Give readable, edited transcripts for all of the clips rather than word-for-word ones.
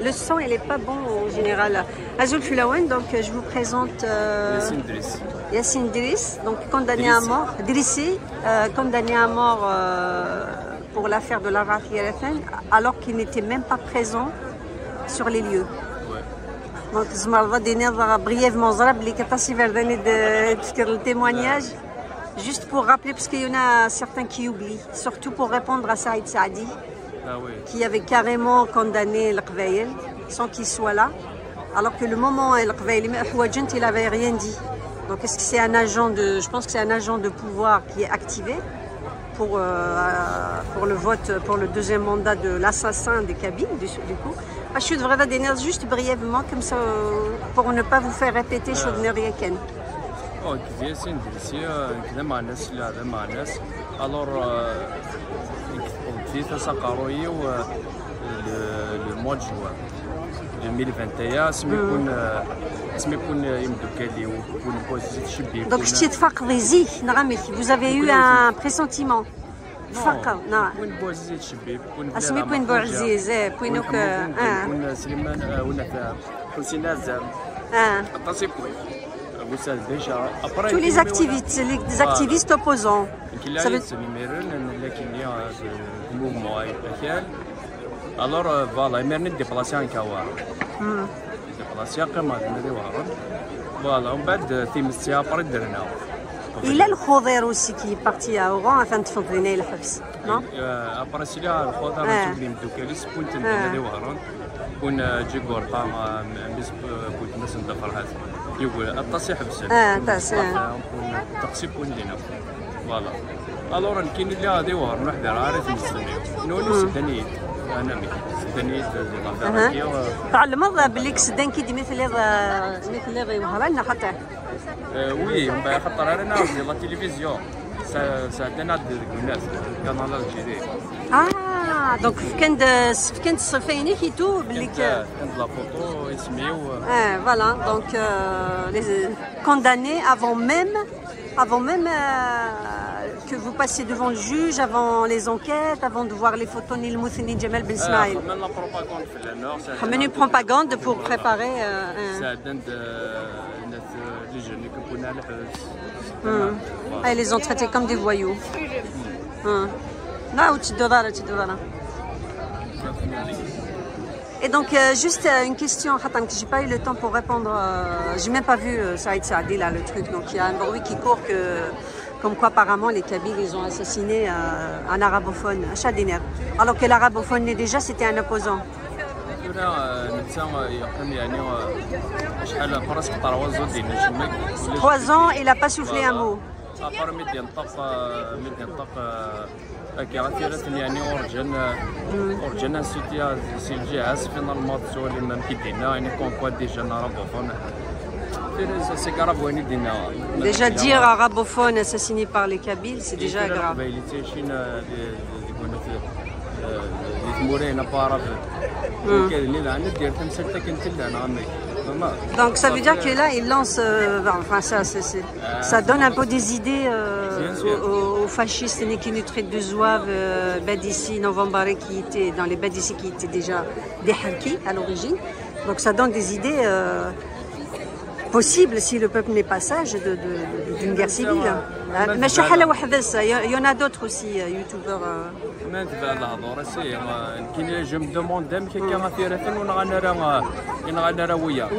Le son, il n'est pas bon en général. Azoul Fulaouen, donc je vous présente Yassine Driss, donc condamné à mort, Drissi, condamné à mort pour l'affaire de la RFN, alors qu'il n'était même pas présent sur les lieux. Donc je vais donner brièvement le témoignage, juste pour rappeler, parce qu'il y en a certains qui oublient, surtout pour répondre à Saïd Saadi. Qui avait carrément condamné Al-Qbaïl sans qu'il soit là, alors que le moment où Al-Qbaïl il n'avait rien dit. Donc est-ce que c'est un agent de, je pense que c'est un agent de pouvoir qui est activé pour le vote, pour le deuxième mandat de l'assassin des Kabyles du coup. Je devrais donner juste brièvement comme ça pour ne pas vous faire répéter chose de Riaken. في تساقروي le mois de juin 2021 اسمي يكون يمدوكالي ويكون بوزيت شبيه. Donc je تفقدي زي نغمي vous avez eu un pressentiment فقط نعم وين بوزيت شبيه يكون اسمي كوين بوعزيز بوينوك يكون سليمان ولا حسين عزام التصيبوي tous les activistes opposants. Ça veut alors voilà il déplacé en Kawar déplacé comme voilà on بعد تيمسيا après درنا il a le Khoder aussi qui est parti à Oran afin de faire venir le حبس non après cela le Khoder تبلي مدوكاليس كنت ندير وهران كون جي غورطا بس كنت مثلا دفر هذا يقول التصيح بس التقسيم كون لينا فوالا الور كاين اللي غادي يوهر نحضر عارف نستني نوني سدانيت انا سدانيت تعلم بليك سدان كي مثل هذا يوهر لنا حتى وي من بعد خطر علينا لا تلفزيون ساعدنا الناس كانال الجديد donc كانت الصفيني كيتو بليك كانت لا فوتو اسمي voilà donc les condamnés avant même que vous passiez devant le juge, avant les enquêtes, avant de voir les photos de Moutini Djamel Ben Ismaïl. On une propagande pour préparer. Ils les ont traités comme des voyous. Et donc, juste une question, j'ai pas eu le temps pour répondre. J'ai même pas vu Saïd Saadi là, le truc. Donc, il y a un bruit qui court comme quoi apparemment les Kabyles ils ont assassiné un arabophone, un Chadiner. Alors que l'arabophone déjà c'était un opposant. Trois ans, il n'a pas soufflé un mot. يعني أورجنا سيجي عازفين الماتسو اللي ما مكيدينا يعني كونكوا ديجا نارابوفون c'est grave وين دينا déjà dire arabophone assassiné par les Kabyles c'est déjà grave donc ça veut dire que là il lance enfin ça donne un peu des idées aux fascistes qui nous traitent de zouaves Badissi, Novambari qui étaient dans les Badissi qui étaient déjà des Harkis à l'origine. Donc ça donne des idées possibles si le peuple n'est pas sage d'une guerre civile. Il y en a d'autres aussi, youtubeurs. Je me demande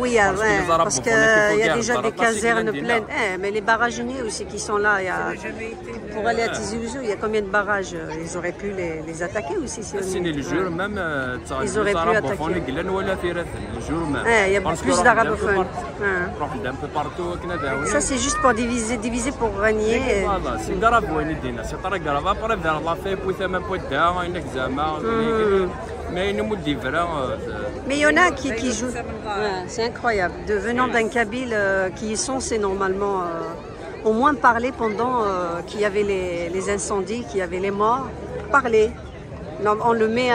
oui, parce qu'il y a déjà des casernes pleines. Mais les barraginiers aussi qui sont là, pour aller à Tizi Ouzou, il y a combien de barrages? Ils auraient pu les attaquer aussi. Ils auraient pu attaquer. Il y a plus d'arabophones. Ça c'est juste pour diviser pour régner. Mais il y en a qui jouent. C'est incroyable. Venant d'un Kabyle qui y sont, c'est normalement au moins parler pendant qu'il y avait les incendies, qu'il y avait les morts. Parler. On le met